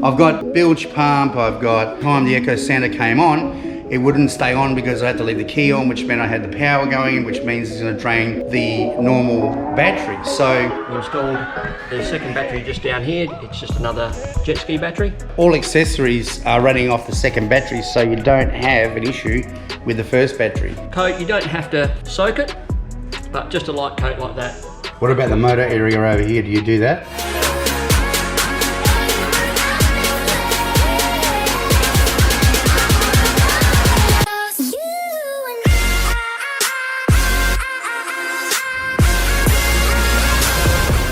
I've got bilge pump, I've got time the echo sounder came on, it wouldn't stay on because I had to leave the key on, which meant I had the power going, which means it's going to drain the normal battery. So we installed the second battery just down here. It's just another jet ski battery. All accessories are running off the second battery, so you don't have an issue with the first battery. Coat, you don't have to soak it, but just a light coat like that. What about the motor area over here? Do you do that?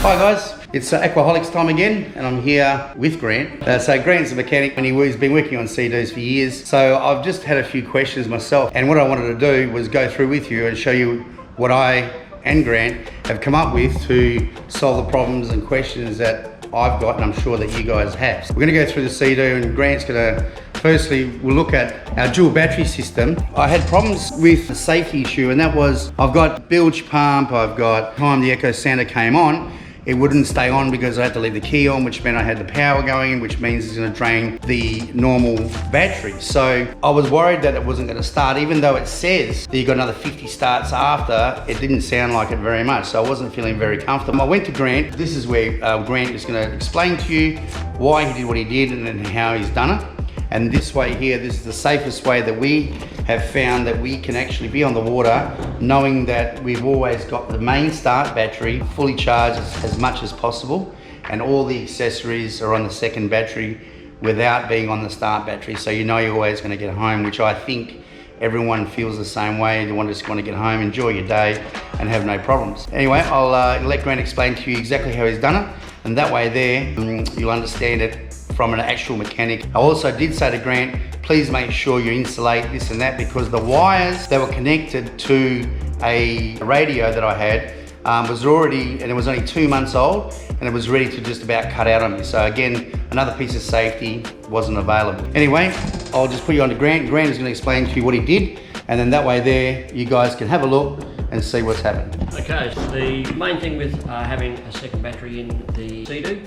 Hi guys, it's Aquaholiks time again, and I'm here with Grant. So Grant's a mechanic and he's been working on Seadoos for years. So I've just had a few questions myself, and what I wanted to do was go through with you and show you what I and Grant have come up with to solve the problems and questions that I've got, and I'm sure that you guys have. So we're going to go through the Seadoo, and Grant's going to, firstly, we'll look at our dual battery system. I had problems with a safety issue, and that was, I've got bilge pump, I've got time the echo sounder came on, it wouldn't stay on because I had to leave the key on, which meant I had the power going, which means it's going to drain the normal battery. So I was worried that it wasn't going to start, even though it says that you got another 50 starts after. It didn't sound like it very much, so I wasn't feeling very comfortable. I went to Grant. This is where Grant is going to explain to you why he did what he did and then how he's done it. And this way here, this is the safest way that we have found that we can actually be on the water, knowing that we've always got the main start battery fully charged as much as possible, and all the accessories are on the second battery without being on the start battery. So you know you're always going to get home, which I think everyone feels the same way. You just want to get home, enjoy your day, and have no problems. Anyway, I'll let Grant explain to you exactly how he's done it, and that way there, you'll understand it from an actual mechanic. I also did say to Grant, please make sure you insulate this and that, because the wires that were connected to a radio that I had was already, and it was only 2 months old, and it was ready to just about cut out on me. So again, another piece of safety wasn't available. Anyway, I'll just put you on to Grant. Grant is going to explain to you what he did, and then that way there, you guys can have a look and see what's happened. Okay, so the main thing with having a second battery in the Seadoo,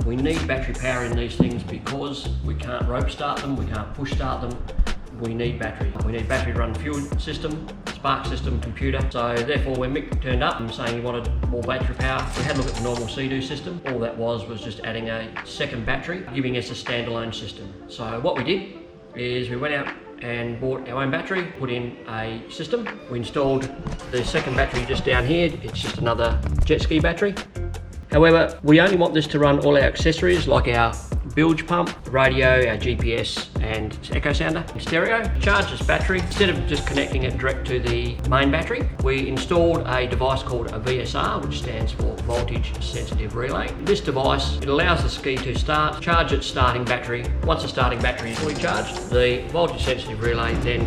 we need battery power in these things because we can't rope start them, we can't push start them. We need battery. We need battery to run fuel system, spark system, computer. So therefore, when Mick turned up and saying he wanted more battery power, we had a look at the normal Seadoo system. All that was just adding a second battery, giving us a standalone system. So what we did is we went out and bought our own battery, put in a system. We installed the second battery just down here. It's just another jet ski battery. However, we only want this to run all our accessories like our bilge pump, radio, our GPS and echo sounder and stereo. Charge this battery. Instead of just connecting it direct to the main battery, we installed a device called a VSR, which stands for voltage sensitive relay. This device, it allows the ski to start, charge its starting battery. Once the starting battery is fully charged, the voltage sensitive relay then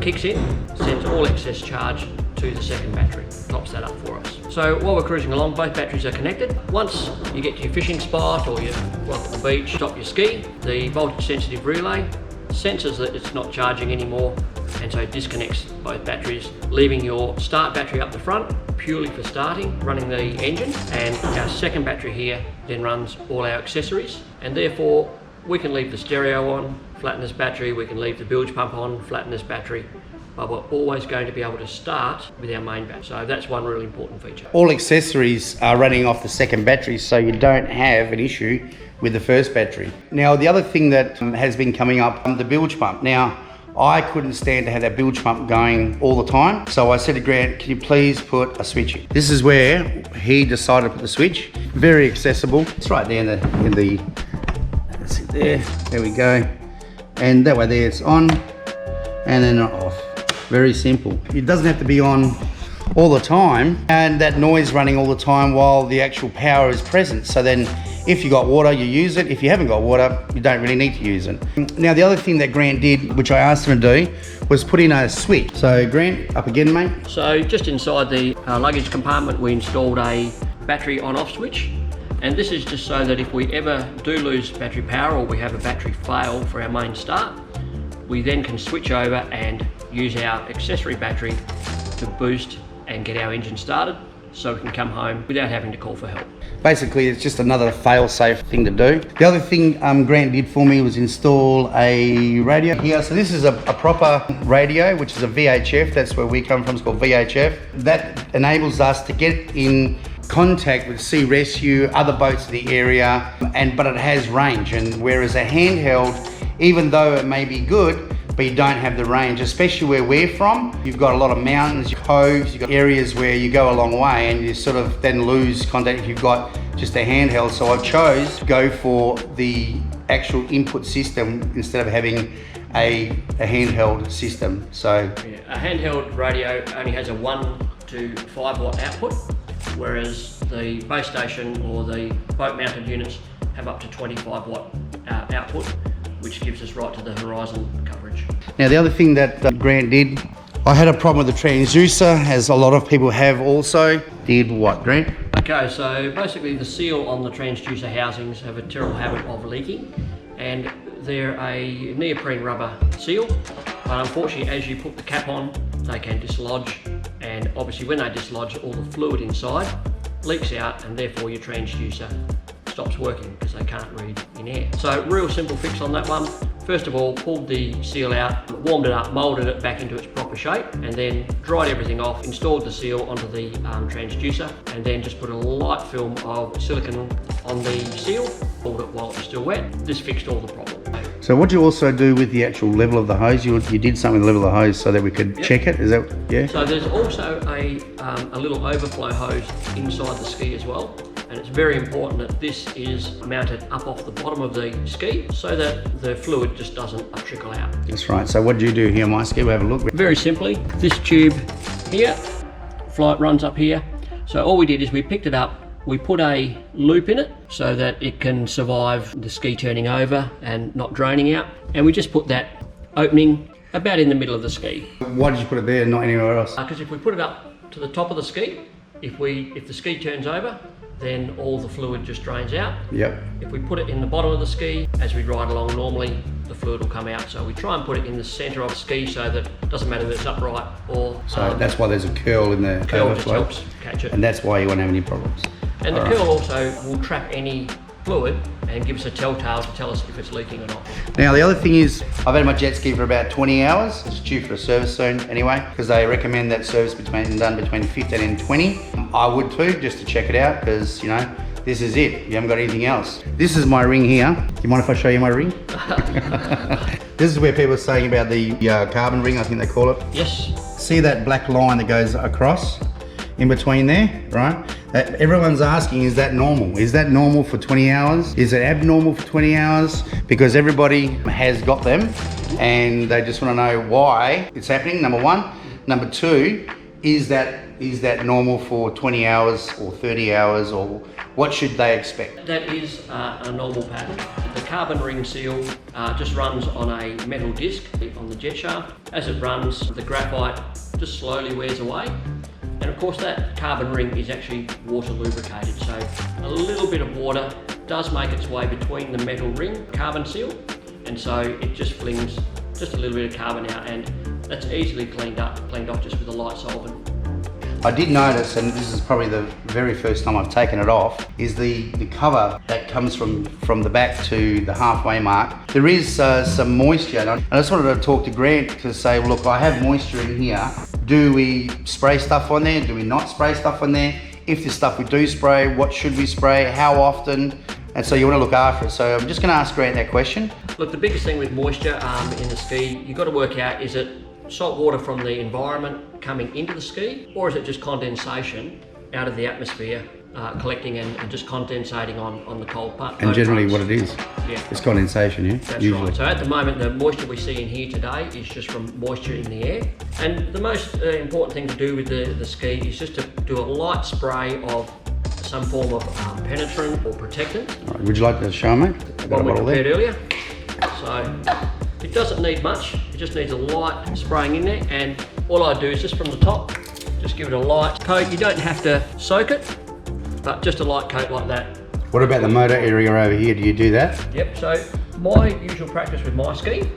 kicks in, sends all excess charge to the second battery, tops that up for us. So while we're cruising along, both batteries are connected. Once you get to your fishing spot or you're at the beach, stop your ski, the voltage sensitive relay senses that it's not charging anymore, and so it disconnects both batteries, leaving your start battery up the front purely for starting, running the engine, and our second battery here then runs all our accessories, and therefore we can leave the stereo on, flatten this battery, we can leave the bilge pump on, flatten this battery, but we're always going to be able to start with our main battery. So that's one really important feature. All accessories are running off the second battery, so you don't have an issue with the first battery. Now, the other thing that has been coming up, the bilge pump. Now, I couldn't stand to have that bilge pump going all the time, so I said to Grant, can you please put a switch in? This is where he decided to put the switch. Very accessible. It's right there in the that's it there. There we go. And that way there it's on and then off. Very simple. It doesn't have to be on all the time and that noise running all the time while the actual power is present. So then if you got water, you use it. If you haven't got water, you don't really need to use it. Now, the other thing that Grant did, which I asked him to do, was put in a switch. So Grant, up again, mate. So just inside the luggage compartment, we installed a battery on-off switch. And this is just so that if we ever do lose battery power or we have a battery fail for our main start, we then can switch over and use our accessory battery to boost and get our engine started, so we can come home without having to call for help. basically it's just another fail-safe thing to do. The other thing Grant did for me was install a radio here. So this is a proper radio, which is a VHF. That's where we come from. It's called VHF. That enables us to get in contact with sea rescue, other boats in the area, but it has range. And whereas a handheld, even though it may be good, but you don't have the range, especially where we're from. You've got a lot of mountains, coves, you've got areas where you go a long way and you sort of then lose contact if you've got just a handheld. So I chose to go for the actual input system instead of having a handheld system. So yeah, a handheld radio only has a 1 to 5 watt output, whereas the base station or the boat mounted units have up to 25 watt output, which gives us right to the horizon coverage. Now the other thing that Grant did, I had a problem with the transducer, as a lot of people have also. Did what, Grant? Okay, so basically the seal on the transducer housings have a terrible habit of leaking, and they're a neoprene rubber seal, but unfortunately as you put the cap on, they can dislodge, and obviously when they dislodge, all the fluid inside leaks out, and therefore your transducer stops working because they can't read in air. So real simple fix on that one. First of all, pulled the seal out, warmed it up, moulded it back into its proper shape, and then dried everything off, installed the seal onto the transducer, and then just put a light film of silicone on the seal, pulled it while it was still wet. This fixed all the problem. So what you also do with the actual level of the hose, you did something with the level of the hose so that we could check it, is that, yeah? So there's also a little overflow hose inside the ski as well. And it's very important that this is mounted up off the bottom of the ski so that the fluid just doesn't trickle out. That's right. So what do you do here, my ski? We'll have a look. Very simply, this tube here, flight runs up here. So all we did is we picked it up, we put a loop in it so that it can survive the ski turning over and not draining out. And we just put that opening about in the middle of the ski. Why did you put it there and not anywhere else? Because if we put it up to the top of the ski, if the ski turns over, then all the fluid just drains out. Yep. If we put it in the bottom of the ski, as we ride along normally, the fluid will come out. So we try and put it in the centre of the ski so that it doesn't matter if it's upright or... So that's why there's a curl in the curl just overflow. helps catch it. And that's why you won't have any problems. And the curl also will trap any fluid and give us a telltale to tell us if it's leaking or not. Now the other thing is, I've had my jet ski for about 20 hours. It's due for a service soon anyway, because they recommend that service done between 15 and 20. I would too, just to check it out, because you know, this is it. You haven't got anything else. This is my ring here. Do you mind if I show you my ring? This is where people are saying about the carbon ring, I think they call it. Yes. See that black line that goes across in between there, right? Everyone's asking, is that normal? Is that normal for 20 hours? Is it abnormal for 20 hours? Because everybody has got them and they just want to know why it's happening, number one. Number two, is that normal for 20 hours or 30 hours, or what should they expect? That is a normal pattern. The carbon ring seal just runs on a metal disc on the jet shaft. As it runs, the graphite just slowly wears away. And of course that carbon ring is actually water lubricated, so a little bit of water does make its way between the metal ring carbon seal, and so it just flings just a little bit of carbon out, and that's easily cleaned off just with a light solvent. I did notice, and this is probably the very first time I've taken it off, is the cover that comes from the back to the halfway mark. There is some moisture, and I just wanted to talk to Grant to say, look, I have moisture in here. Do we spray stuff on there? Do we not spray stuff on there? If there's stuff we do spray, what should we spray? How often? And so you want to look after it. So I'm just going to ask Grant that question. Look, the biggest thing with moisture in the ski, you've got to work out, is it salt water from the environment coming into the ski, or is it just condensation out of the atmosphere collecting and just condensating on the cold part? And generally what it is, yeah, it's condensation, yeah? That's usually. Right. So at the moment, the moisture we see in here today is just from moisture in the air. And the most important thing to do with the ski is just to do a light spray of some form of penetrant or protectant. All right, would you like to show me? One we prepared earlier. So it doesn't need much, it just needs a light spraying in there, and all I do is just from the top, just give it a light coat. You don't have to soak it, but just a light coat like that. What about the motor area over here? Do you do that? Yep, so my usual practice with my ski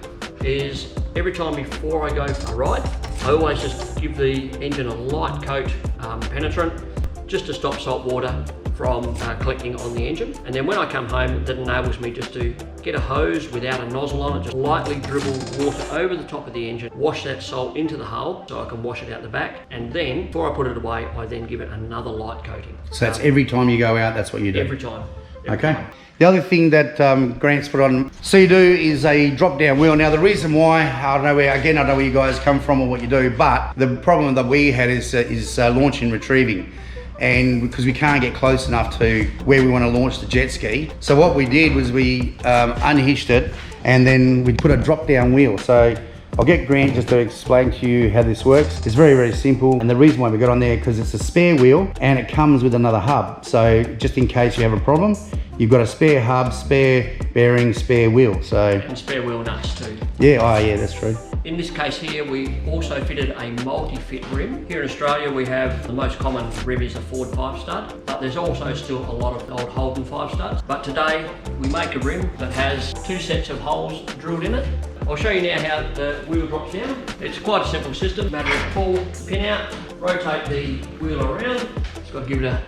is every time before I go for a ride, I always just give the engine a light coat penetrant, just to stop salt water from collecting on the engine. And then when I come home, that enables me just to get a hose without a nozzle on it, just lightly dribble water over the top of the engine, wash that salt into the hull so I can wash it out the back, and then before I put it away, I then give it another light coating. So that's every time you go out, that's what you do? Every time. Okay. The other thing that Grant's put on Seadoo is a drop-down wheel. Now the reason why, I don't know where you guys come from or what you do, but the problem that we had is launching and retrieving. And because we can't get close enough to where we want to launch the jet ski. So what we did was we unhitched it, and then we put a drop-down wheel. So I'll get Grant just to explain to you how this works. It's very, very simple. And the reason why we got on there, because it's a spare wheel and it comes with another hub. So just in case you have a problem, you've got a spare hub, spare bearing, spare wheel. And spare wheel nuts too. Yeah, oh yeah, that's true. In this case here, we also fitted a multi-fit rim. Here in Australia, we have the most common rim is a Ford 5-stud, but there's also still a lot of old Holden 5-studs. But today, we make a rim that has 2 sets of holes drilled in it. I'll show you now how the wheel drops down. It's quite a simple system. Matter of pull the pin out, rotate the wheel around. Just got to give it a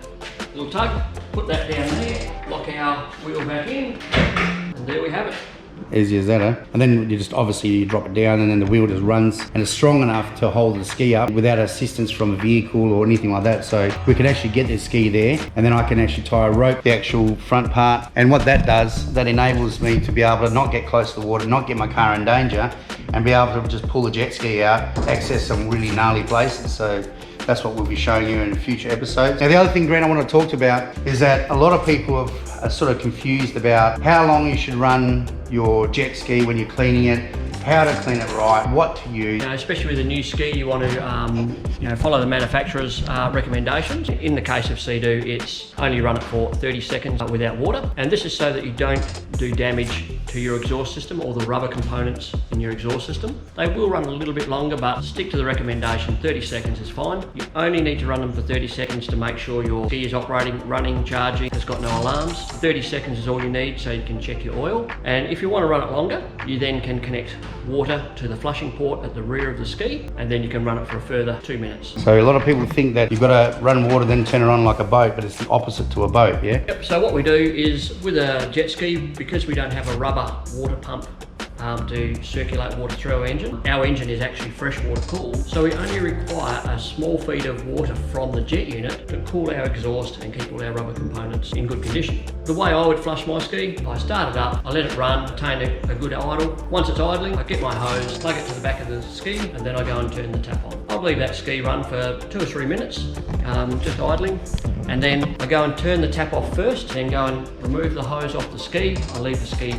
little tug, put that down there, lock our wheel back in, and there we have it. Easy as that, eh? And then you just obviously drop it down, and then the wheel just runs, and it's strong enough to hold the ski up without assistance from a vehicle or anything like that. So we can actually get this ski there, and then I can actually tie a rope the actual front part. And what that does, that enables me to be able to not get close to the water, not get my car in danger, and be able to just pull the jet ski out, access some really gnarly places. So that's what we'll be showing you in future episodes. Now the other thing, Grant, I want to talk about is that a lot of people are sort of confused about how long you should run your jet ski when you're cleaning it, how to clean it right, what to use. Especially with a new ski, you want to follow the manufacturer's recommendations. In the case of Seadoo, it's only run it for 30 seconds without water. And this is so that you don't do damage to your exhaust system or the rubber components in your exhaust system. They will run a little bit longer, but stick to the recommendation, 30 seconds is fine. You only need to run them for 30 seconds to make sure your ski is operating, running, charging, it's got no alarms. 30 seconds is all you need so you can check your oil. And if you want to run it longer, you then can connect water to the flushing port at the rear of the ski, and then you can run it for a further 2 minutes. So a lot of people think that you've got to run water then turn it on like a boat, but it's the opposite to a boat, yeah? Yep, so what we do is with a jet ski, because we don't have a rubber water pump to circulate water through our engine is actually freshwater cooled, so we only require a small feed of water from the jet unit to cool our exhaust and keep all our rubber components in good condition. The way I would flush my ski, I start it up, I let it run, attain a good idle. Once it's idling, I get my hose, plug it to the back of the ski, and then I go and turn the tap on. I'll leave that ski run for 2 or 3 minutes, just idling, and then I go and turn the tap off first, then go and remove the hose off the ski. I leave the ski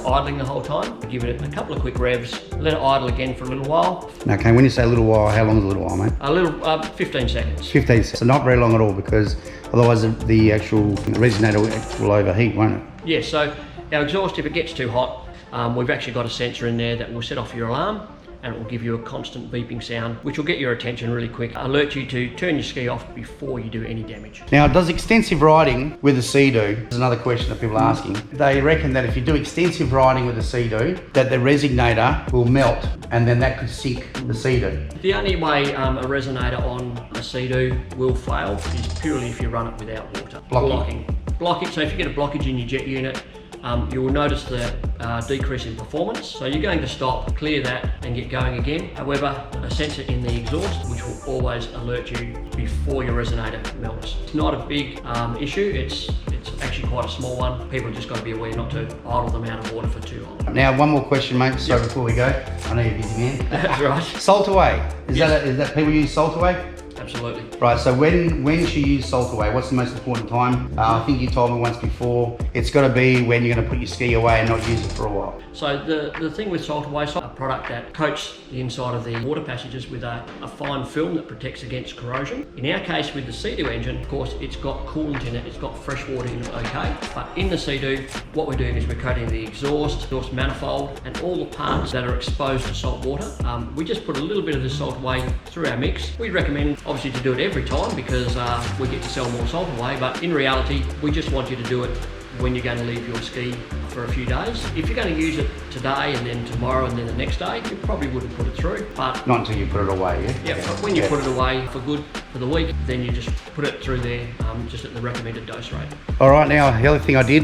idling the whole time, give it a couple of quick revs, let it idle again for a little while. Okay, when you say a little while, how long is a little while, mate? A little, 15 seconds. 15 seconds, so not very long at all, because otherwise the actual resonator will overheat, won't it? Yeah, so our exhaust, if it gets too hot, we've actually got a sensor in there that will set off your alarm, and it will give you a constant beeping sound, which will get your attention really quick, alert you to turn your ski off before you do any damage. Now, does extensive riding with a Seadoo, there's another question that people are asking, they reckon that if you do extensive riding with a Seadoo, that the resonator will melt, and then that could sink the Seadoo. The only way a resonator on a Seadoo will fail is purely if you run it without water. Blocking. So if you get a blockage in your jet unit, you will notice the decrease in performance. So you're going to stop, clear that, and get going again. However, a sensor in the exhaust, which will always alert you before your resonator melts. It's not a big issue. It's actually quite a small one. People just got to be aware not to idle them out of water for too long. Now, one more question, mate. So before we go, I know you're a busy man. That's right. Salt away. Is that people use salt away? Absolutely. Right, so when should you use salt away? What's the most important time? I think you told me once before, it's got to be when you're going to put your ski away and not use it for a while. So the thing with salt away, a product that coats the inside of the water passages with a fine film that protects against corrosion. In our case with the Seadoo engine, of course, it's got coolant in it, it's got fresh water in it, okay? But in the Seadoo, what we're doing is we're coating the exhaust manifold, and all the parts that are exposed to salt water. We just put a little bit of the salt away through our mix. We recommend obviously to do it every time because we get to sell more salt away, but in reality, we just want you to do it when you're going to leave your ski for a few days. If you're going to use it today and then tomorrow and then the next day, you probably wouldn't put it through. But not until you put it away, yeah? Yeah, but when you put it away for good for the week, then you just put it through there just at the recommended dose rate. All right, now the other thing I did,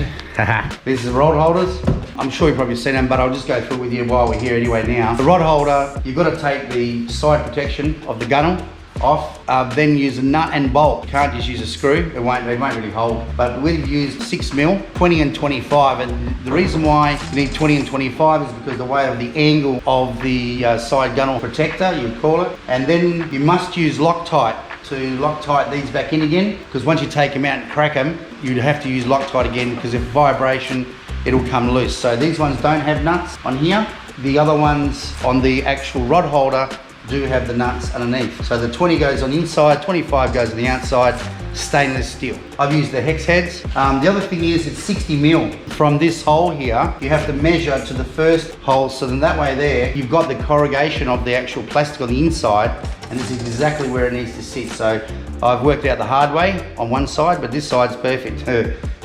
these are the rod holders. I'm sure you've probably seen them, but I'll just go through with you while we're here anyway now. The rod holder, you've got to take the side protection of the gunnel off, then use a nut and bolt. You can't just use a screw, it won't really hold. But we've used 6mm, 20 and 25, and the reason why you need 20 and 25 is because the way of the angle of the side gunnel protector, you would call it. And then you must use Loctite to Loctite these back in again, because once you take them out and crack them, you'd have to use Loctite again, because if vibration, it'll come loose. So these ones don't have nuts on here. The other ones on the actual rod holder do have the nuts underneath. So the 20 goes on the inside, 25 goes on the outside, stainless steel. I've used the hex heads. The other thing is it's 60mm. From this hole here, you have to measure to the first hole, so then that way there, you've got the corrugation of the actual plastic on the inside, and this is exactly where it needs to sit. So I've worked out the hard way on one side, but this side's perfect.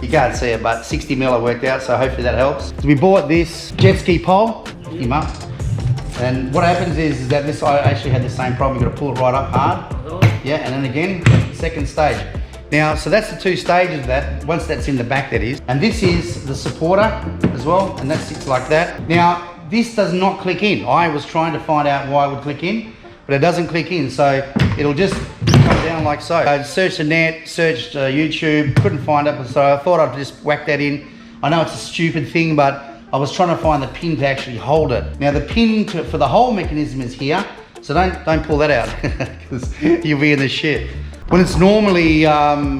You can't see it, but 60mm I worked out, so hopefully that helps. So we bought this jet ski pole, pick him up. And what happens is that this, I actually had the same problem. You've got to pull it right up hard. Yeah, and then again, second stage. Now, so that's the two stages of that, once that's in the back that is. And this is the supporter as well, and that sits like that. Now, this does not click in. I was trying to find out why it would click in, but it doesn't click in, so it'll just come down like so. I searched the net, searched YouTube, couldn't find it, so I thought I'd just whack that in. I know it's a stupid thing, but I was trying to find the pin to actually hold it. Now the pin for the whole mechanism is here, so don't pull that out, because you'll be in the shit. When it's normally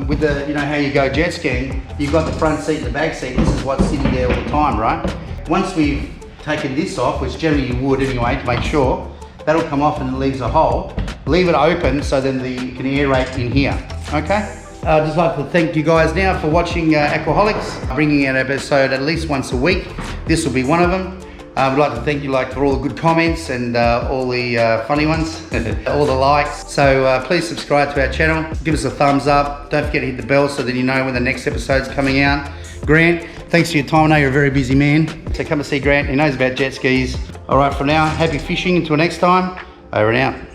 with the, you know how you go jet skiing, you've got the front seat and the back seat, this is what's sitting there all the time, right? Once we've taken this off, which generally you would anyway to make sure, that'll come off and it leaves a hole. Leave it open so then you can aerate in here, okay? I'd just like to thank you guys now for watching Aquaholiks, bringing out an episode at least once a week. This will be one of them. I'd like to thank you for all the good comments and all the funny ones, all the likes. So please subscribe to our channel, give us a thumbs up. Don't forget to hit the bell so that you know when the next episode's coming out. Grant, thanks for your time. I know you're a very busy man. So come and see Grant, he knows about jet skis. All right, for now, happy fishing. Until next time, over and out.